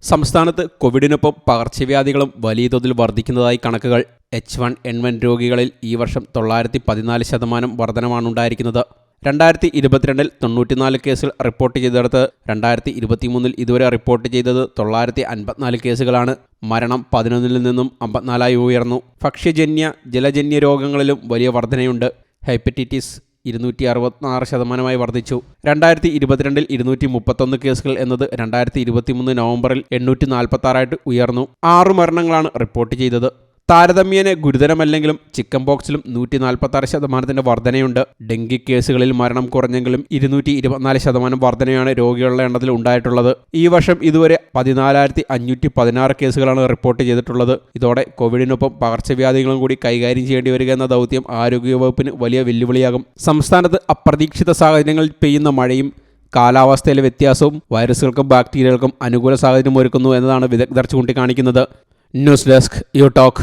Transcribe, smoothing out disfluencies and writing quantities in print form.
സംസ്ഥാനത്ത് കോവിഡിനൊപ്പം പകർച്ചവ്യാധികളും വലിയ തോതിൽ വർദ്ധിക്കുന്നതായി കണക്കുകൾ. H1N1 രോഗികളിൽ ഈ വർഷം 914% വർധനമാണുണ്ടായിരിക്കുന്നത്. 2022 94 കേസുകൾ റിപ്പോർട്ട് ചെയ്തെടുത്ത് 2023 ഇതുവരെ റിപ്പോർട്ട് ചെയ്തത് 954 കേസുകളാണ്. മരണം 11 നിന്നും 54 ഉയർന്നു. ഭക്ഷ്യജന്യ ജലജന്യ രോഗങ്ങളിലും വലിയ വർധനയുണ്ട്. ഹെപ്പറ്റൈറ്റിസ് 266% വർദ്ധിച്ചു. 2022 231 കേസുകൾ എന്നത് 2023 നവംബറിൽ 846 ഉയർന്നു. 6 മരണങ്ങളാണ് റിപ്പോർട്ട് ചെയ്തത്. താരതമ്യേന ഗുരുതരമല്ലെങ്കിലും ചിക്കൻ പോക്സിലും 146% വർധനയുണ്ട്. ഡെങ്കി കേസുകളിൽ മരണം കുറഞ്ഞെങ്കിലും 224% വർധനയാണ് രോഗികളുടെ എണ്ണത്തിൽ ഉണ്ടായിട്ടുള്ളത്. ഈ വർഷം ഇതുവരെ 14,516 കേസുകളാണ് റിപ്പോർട്ട് ചെയ്തിട്ടുള്ളത്. ഇതോടെ കോവിഡിനൊപ്പം പകർച്ചവ്യാധികളും കൂടി കൈകാര്യം ചെയ്യേണ്ടി വരിക എന്ന ദൗത്യം ആരോഗ്യവകുപ്പിന് വലിയ വെല്ലുവിളിയാകും. സംസ്ഥാനത്ത് അപ്രതീക്ഷിത സാഹചര്യങ്ങളിൽ പെയ്യുന്ന മഴയും കാലാവസ്ഥയിലെ വ്യത്യാസവും വൈറസുകൾക്കും ബാക്ടീരിയകൾക്കും അനുകൂല സാഹചര്യം ഒരുക്കുന്നു എന്നതാണ് വിദഗ്ധർ ചൂണ്ടിക്കാണിക്കുന്നത്. News desk you talk.